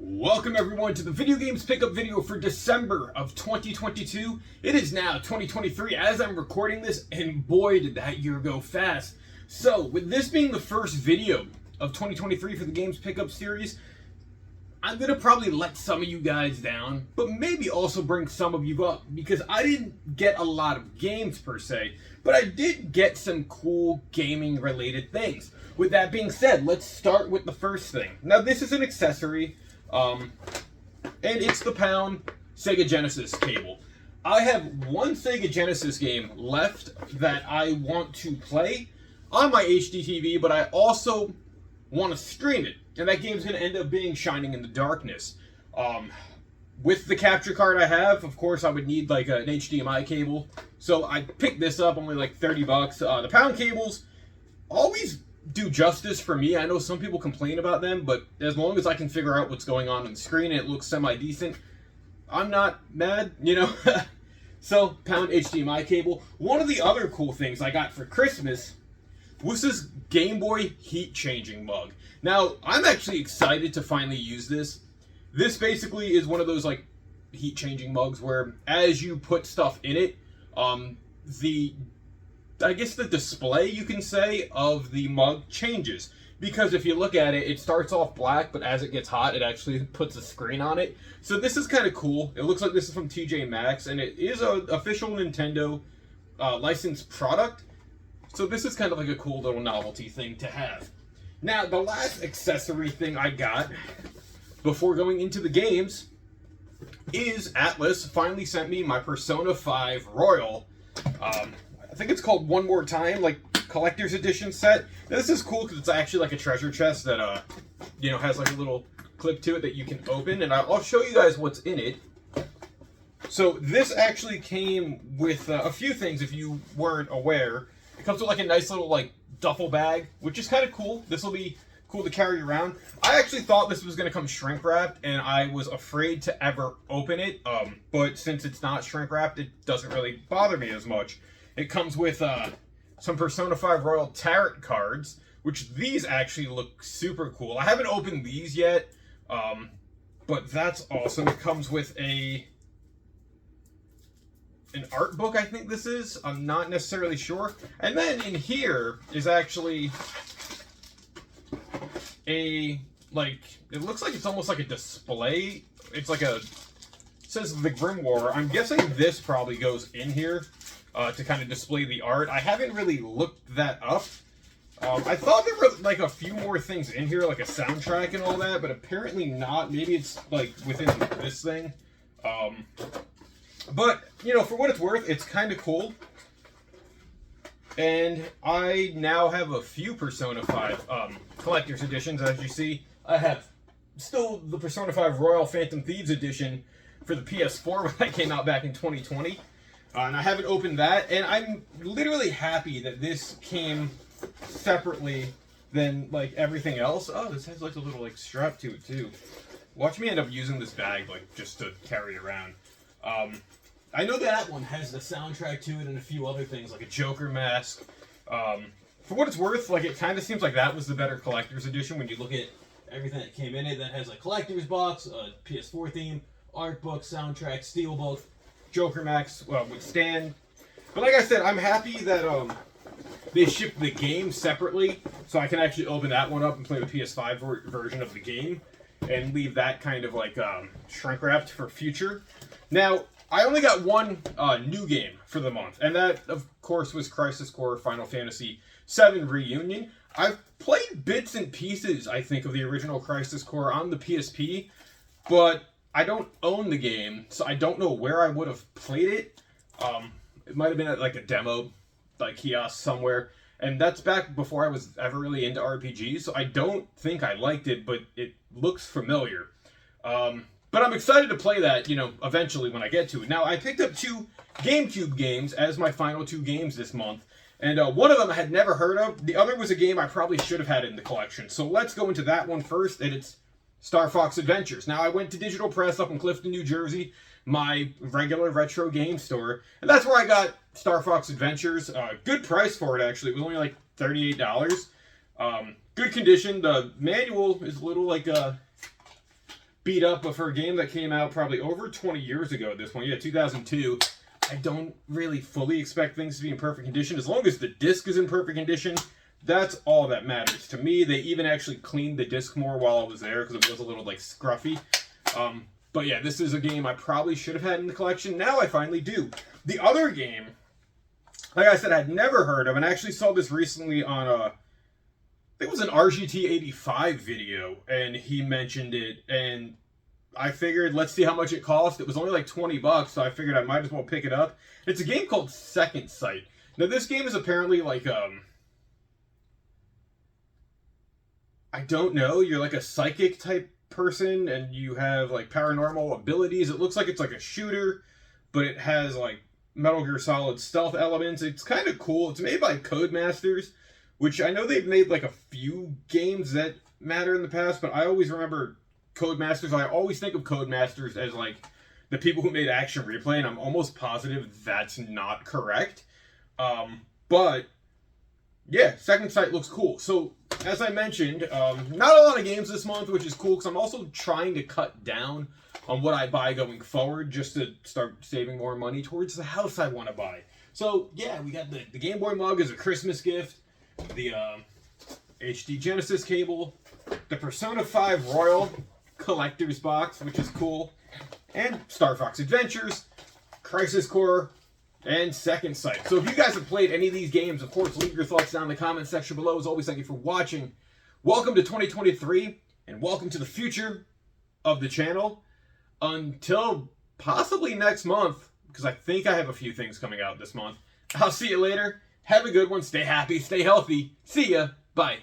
Welcome everyone to the video games pickup video for December of 2022. It is now 2023 as I'm recording this, and boy did that year go fast. So with this being the first video of 2023 for the games pickup series, I'm going to probably let some of you guys down, but maybe also bring some of you up, because I didn't get a lot of games per se, but I did get some cool gaming related things. With that being said, let's start with the first thing. Now this is an accessory. And it's the Pound Sega Genesis cable. I have one Sega Genesis game left that I want to play on my HD TV, but I also want to stream it. And that game's going to end up being Shining in the Darkness. With the capture card I have, of course, I would need like an HDMI cable. So I picked this up, only like 30 bucks. The Pound cables always do justice for me. I know some people complain about them, but as long as I can figure out what's going on the screen and it looks semi-decent, I'm not mad, you know? So, Pound HDMI cable. One of the other cool things I got for Christmas was this Game Boy heat-changing mug. Now, I'm actually excited to finally use this. This basically is one of those, like, heat-changing mugs where as you put stuff in it, I guess the display, you can say, of the mug changes. Because if you look at it, it starts off black, but as it gets hot, it actually puts a screen on it. So this is kind of cool. It looks like this is from TJ Maxx, and it is an official Nintendo licensed product. So this is kind of like a cool little novelty thing to have. Now, the last accessory thing I got before going into the games is Atlas finally sent me my Persona 5 Royal. I think it's called One More Time, like collector's edition set. Now, this is cool because it's actually like a treasure chest that you know, has like a little clip to it that you can open, and I'll show you guys what's in it. So this actually came with a few things if you weren't aware. It comes with like a nice little like duffel bag, which is kind of cool. This will be cool to carry around. I actually thought this was going to come shrink wrapped, and I was afraid to ever open it, but since it's not shrink wrapped, it doesn't really bother me as much. It comes with some Persona 5 Royal Tarot cards, which these actually look super cool. I haven't opened these yet, but that's awesome. It comes with an art book, I think this is. I'm not necessarily sure. And then in here is actually a, like, it looks like it's almost like a display. It's like it says the Grimoire. I'm guessing this probably goes in here. To kind of display the art. I haven't really looked that up. I thought there were like a few more things in here, like a soundtrack and all that, but apparently not. Maybe it's like within this thing. But, you know, for what it's worth, it's kind of cool. And I now have a few Persona 5 collector's editions, as you see. I have still the Persona 5 Royal Phantom Thieves edition for the PS4 when that came out back in 2020. And I haven't opened that, and I'm literally happy that this came separately than like everything else. Oh, this has like a little like strap to it too. Watch me end up using this bag like just to carry it around. I know that one has the soundtrack to it and a few other things like a Joker mask. For what it's worth, like it kind of seems like that was the better collector's edition when you look at everything that came in it. That has a collector's box, a PS4 theme, art book, soundtrack, steelbook, Joker Max with stand. But like I said, I'm happy that they shipped the game separately, so I can actually open that one up and play the PS5 version of the game and leave that kind of like shrink wrapped for future. Now, I only got one new game for the month, and that of course was Crisis Core Final Fantasy VII Reunion. I've played bits and pieces, I think, of the original Crisis Core on the PSP, but I don't own the game, so I don't know where I would have played it. It might have been at like a demo, like kiosk somewhere, and that's back before I was ever really into RPGs, so I don't think I liked it, but it looks familiar. But I'm excited to play that, you know, eventually when I get to it. Now, I picked up 2 GameCube games as my final 2 games this month, and one of them I had never heard of. The other was a game I probably should have had in the collection, so let's go into that one first, and it's Star Fox Adventures. Now, I went to Digital Press up in Clifton, New Jersey, my regular retro game store, and that's where I got Star Fox Adventures. Good price for it, actually. It was only like $38. Good condition. The manual is a little like beat up, but for a game that came out probably over 20 years ago at this point, yeah, 2002, I don't really fully expect things to be in perfect condition. As long as the disc is in perfect condition, that's all that matters. To me, they even actually cleaned the disc more while I was there because it was a little, like, scruffy. But yeah, this is a game I probably should have had in the collection. Now I finally do. The other game, like I said, I'd never heard of, and I actually saw this recently on I think it was an RGT85 video, and he mentioned it, and I figured, let's see how much it cost. It was only like 20 bucks, so I figured I might as well pick it up. It's a game called Second Sight. Now, this game is apparently like, I don't know, you're like a psychic type person, and you have like paranormal abilities. It looks like it's like a shooter, but it has like Metal Gear Solid stealth elements. It's kind of cool. It's made by Codemasters, which I know they've made like a few games that matter in the past, but I always remember Codemasters. I always think of Codemasters as like the people who made Action Replay, and I'm almost positive that's not correct. But yeah, Second Sight looks cool. So, as I mentioned, not a lot of games this month, which is cool, because I'm also trying to cut down on what I buy going forward, just to start saving more money towards the house I want to buy. So, yeah, we got the Game Boy mug as a Christmas gift, the HD Genesis cable, the Persona 5 Royal Collector's Box, which is cool, and Star Fox Adventures, Crisis Core, and Second Sight. So if you guys have played any of these games, of course, leave your thoughts down in the comment section below. As always, thank you for watching. Welcome to 2023, and welcome to the future of the channel. Until possibly next month, because I think I have a few things coming out this month. I'll see you later. Have a good one. Stay happy. Stay healthy. See ya. Bye.